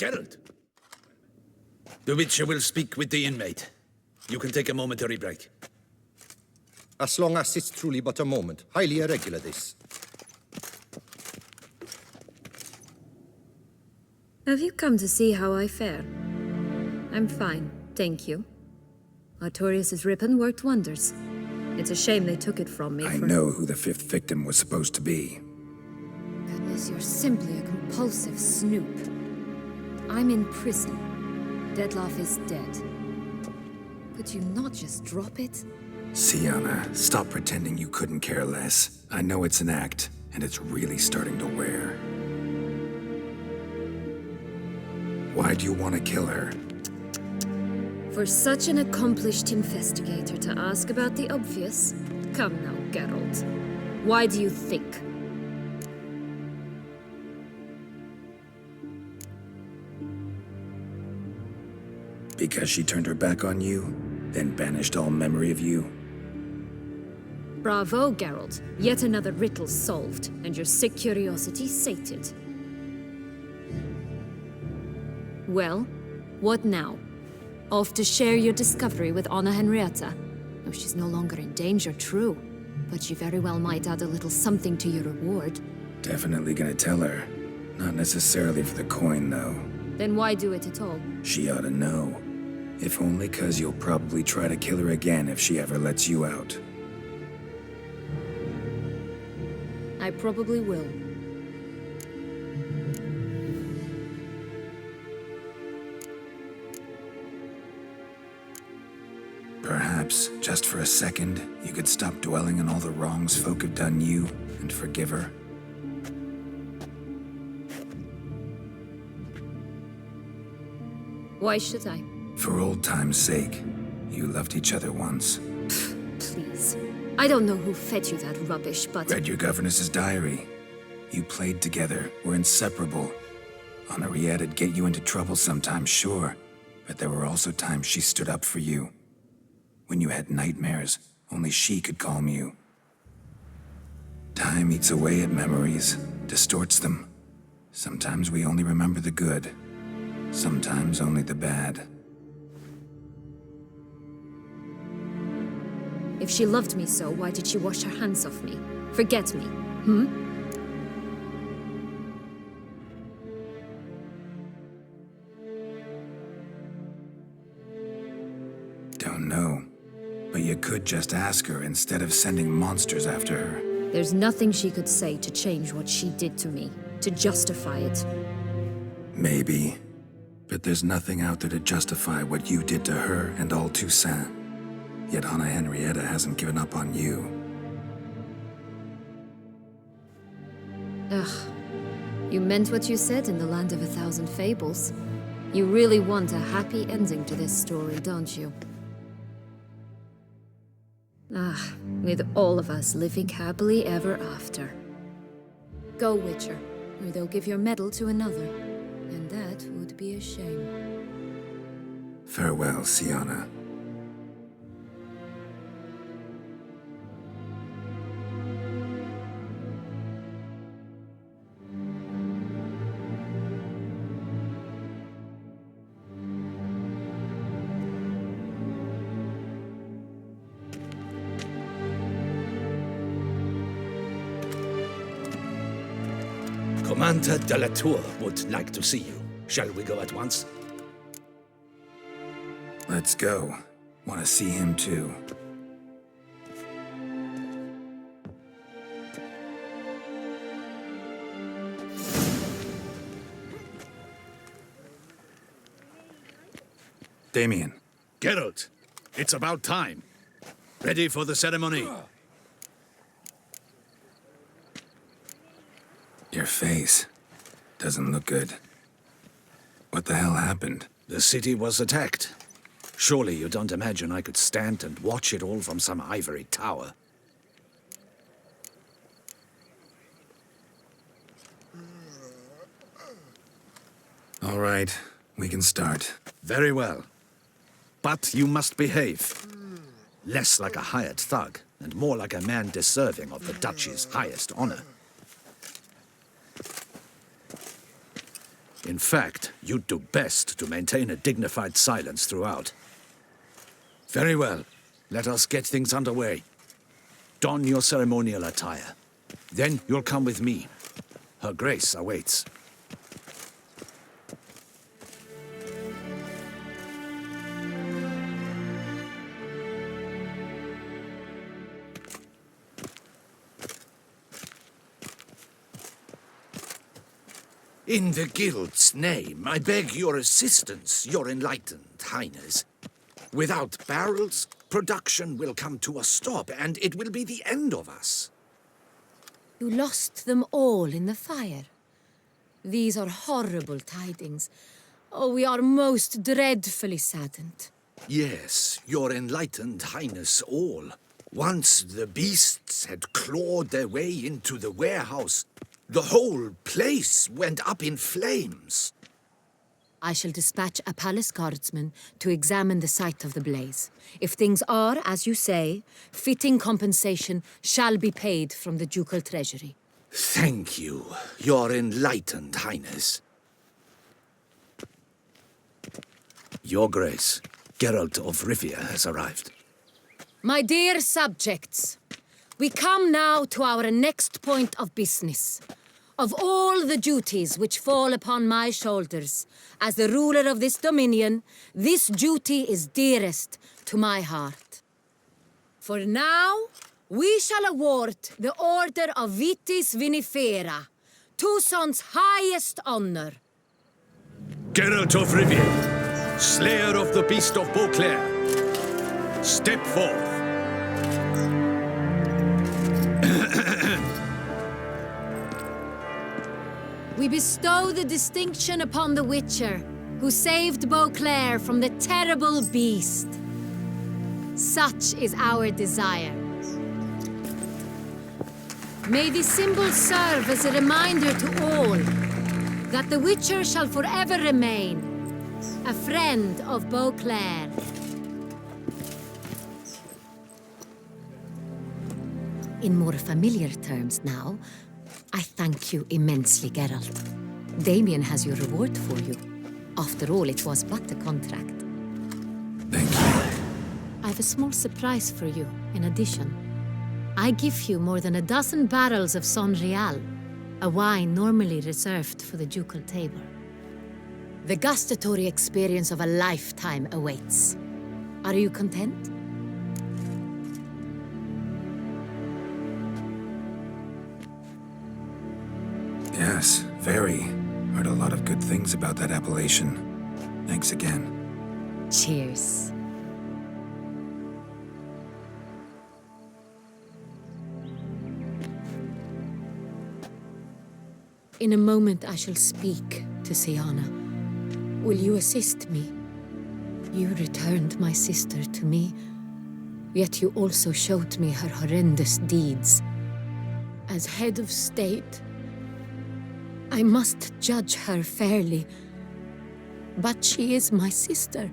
Geralt. The Witcher will speak with the inmate. You can take a momentary break. As long as it's truly but a moment. Highly irregular, this. Have you come to see how I fare? I'm fine, thank you. Artorius' ribbon worked wonders. It's a shame they took it from me I know who the fifth victim was supposed to be. Goodness, you're simply a compulsive snoop. I'm in prison. Dettlaff is dead. Could you not just drop it? Sienna, stop pretending you couldn't care less. I know it's an act, and it's really starting to wear. Why do you want to kill her? For such an accomplished investigator to ask about the obvious? Come now, Geralt. Why do you think? Because she turned her back on you, then banished all memory of you? Bravo, Geralt. Yet another riddle solved, and your sick curiosity sated. Well, what now? Off to share your discovery with Anna Henrietta? Oh, she's no longer in danger, true. But she very well might add a little something to your reward. Definitely gonna tell her. Not necessarily for the coin, though. Then why do it at all? She ought to know. If only 'cause you'll probably try to kill her again if she ever lets you out. I probably will. Perhaps, just for a second, you could stop dwelling on all the wrongs folk have done you and forgive her. Why should I? For old time's sake. You loved each other once. Please. I don't know who fed you that rubbish, but... Read your governess's diary. You played together, were inseparable. Henriette'd get you into trouble sometimes, sure. But there were also times she stood up for you. When you had nightmares, only she could calm you. Time eats away at memories, distorts them. Sometimes we only remember the good. Sometimes only the bad. If she loved me so, why did she wash her hands off me? Forget me, hmm? Don't know. But you could just ask her instead of sending monsters after her. There's nothing she could say to change what she did to me, to justify it. Maybe. But there's nothing out there to justify what you did to her and all Toussaint. Yet Anna Henrietta hasn't given up on you. Ugh. You meant what you said in the Land of a Thousand Fables. You really want a happy ending to this story, don't you? Ah, with all of us living happily ever after. Go, Witcher, or they'll give your medal to another. And that would be a shame. Farewell, Sienna. Commander de la Tour would like to see you. Shall we go at once? Let's go. Want to see him too. Damien. Geralt, it's about time. Ready for the ceremony? Your face doesn't look good. What the hell happened? The city was attacked. Surely you don't imagine I could stand and watch it all from some ivory tower. All right, we can start. Very well. But you must behave. Less like a hired thug, and more like a man deserving of the duchy's highest honor. In fact, you'd do best to maintain a dignified silence throughout. Very well. Let us get things underway. Don your ceremonial attire. Then you'll come with me. Her Grace awaits. In the Guild's name, I beg your assistance, your enlightened highness. Without barrels, production will come to a stop, and it will be the end of us. You lost them all in the fire. These are horrible tidings. Oh, we are most dreadfully saddened. Yes, your enlightened highness all. Once the beasts had clawed their way into the warehouse, the whole place went up in flames. I shall dispatch a palace guardsman to examine the site of the blaze. If things are, as you say, fitting compensation shall be paid from the ducal treasury. Thank you, your enlightened highness. Your Grace, Geralt of Rivia has arrived. My dear subjects, we come now to our next point of business. Of all the duties which fall upon my shoulders, as the ruler of this dominion, this duty is dearest to my heart. For now, we shall award the Order of Vitis Vinifera, Tucson's highest honor. Geralt of Rivia, slayer of the beast of Beauclair, step forth. We bestow the distinction upon the Witcher, who saved Beauclair from the terrible beast. Such is our desire. May this symbol serve as a reminder to all that the Witcher shall forever remain a friend of Beauclair. In more familiar terms now, I thank you immensely, Geralt. Damien has your reward for you. After all, it was but a contract. Thank you. I have a small surprise for you, in addition. I give you more than a dozen barrels of Son Real, a wine normally reserved for the ducal table. The gustatory experience of a lifetime awaits. Are you content? Yes, very. Heard a lot of good things about that appellation. Thanks again. Cheers. In a moment I shall speak to Siana. Will you assist me? You returned my sister to me, yet you also showed me her horrendous deeds. As head of state, I must judge her fairly, but she is my sister.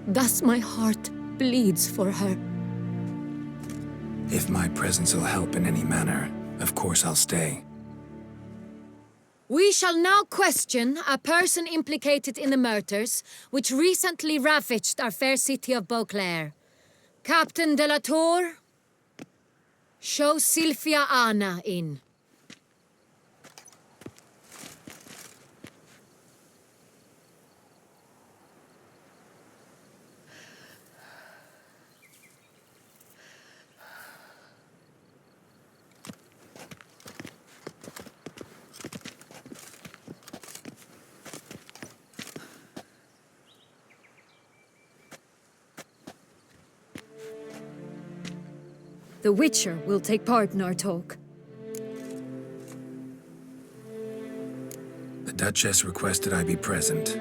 Thus my heart bleeds for her. If my presence will help in any manner, of course I'll stay. We shall now question a person implicated in the murders which recently ravaged our fair city of Beauclair. Captain de la Tour, show Sylvia Anna in. The Witcher will take part in our talk. The Duchess requested I be present.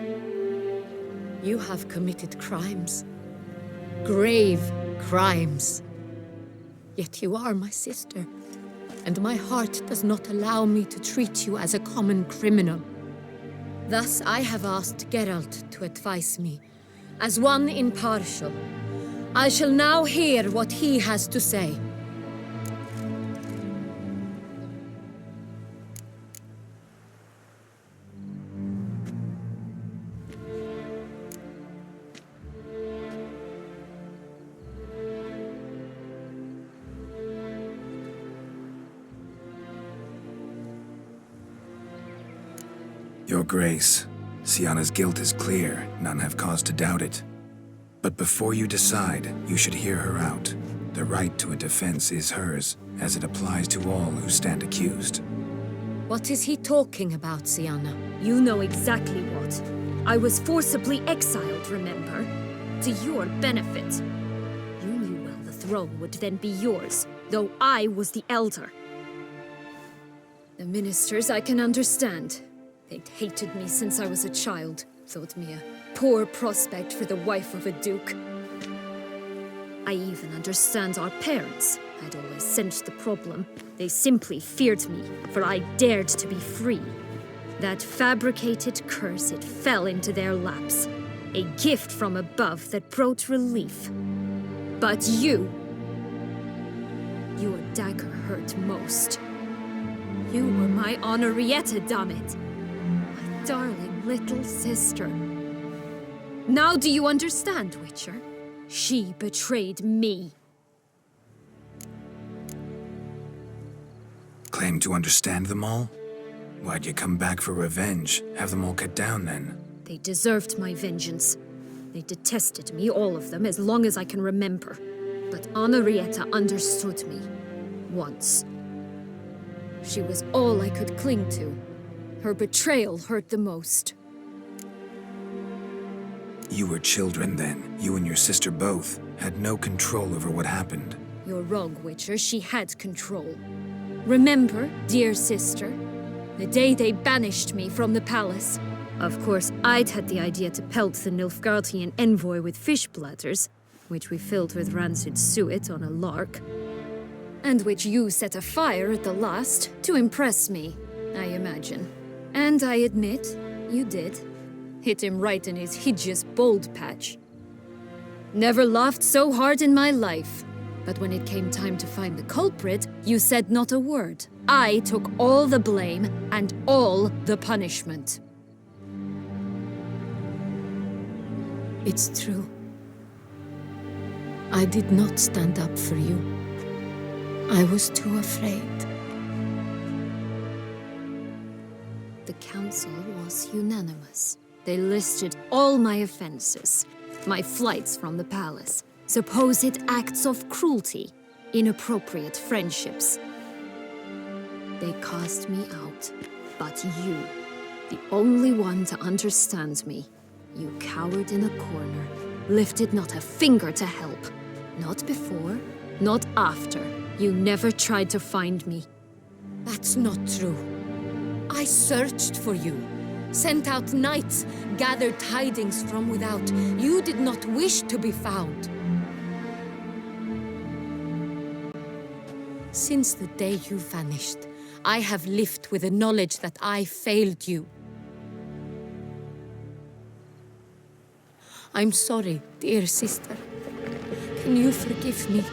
You have committed crimes. Grave crimes. Yet you are my sister, and my heart does not allow me to treat you as a common criminal. Thus I have asked Geralt to advise me, as one impartial. I shall now hear what he has to say. Your Grace, Sienna's guilt is clear. None have cause to doubt it. But before you decide, you should hear her out. The right to a defense is hers, as it applies to all who stand accused. What is he talking about, Sienna? You know exactly what. I was forcibly exiled, remember? To your benefit. You knew well the throne would then be yours, though I was the elder. The ministers I can understand. They'd hated me since I was a child, thought me a poor prospect for the wife of a duke. I even understand our parents. I'd always sensed the problem. They simply feared me, for I dared to be free. That fabricated curse, it fell into their laps. A gift from above that brought relief. But you... Your dagger hurt most. You were my Honorrietta, damn it. My darling little sister. Now do you understand, Witcher? She betrayed me. Claim to understand them all? Why'd you come back for revenge? Have them all cut down, then? They deserved my vengeance. They detested me, all of them, as long as I can remember. But Honorrietta understood me. Once. She was all I could cling to. Her betrayal hurt the most. You were children then. You and your sister both had no control over what happened. You're wrong, Witcher. She had control. Remember, dear sister, the day they banished me from the palace? Of course, I'd had the idea to pelt the Nilfgaardian envoy with fish bladders, which we filled with rancid suet on a lark, and which you set afire at the last to impress me, I imagine. And I admit, you did. Hit him right in his hideous bald patch. Never laughed so hard in my life. But when it came time to find the culprit, you said not a word. I took all the blame and all the punishment. It's true. I did not stand up for you. I was too afraid. The council was unanimous. They listed all my offenses. My flights from the palace, supposed acts of cruelty, inappropriate friendships. They cast me out. But you, the only one to understand me, you cowered in a corner, lifted not a finger to help. Not before, not after. You never tried to find me. That's not true. I searched for you, sent out knights, gathered tidings from without. You did not wish to be found. Since the day you vanished, I have lived with the knowledge that I failed you. I'm sorry, dear sister. Can you forgive me?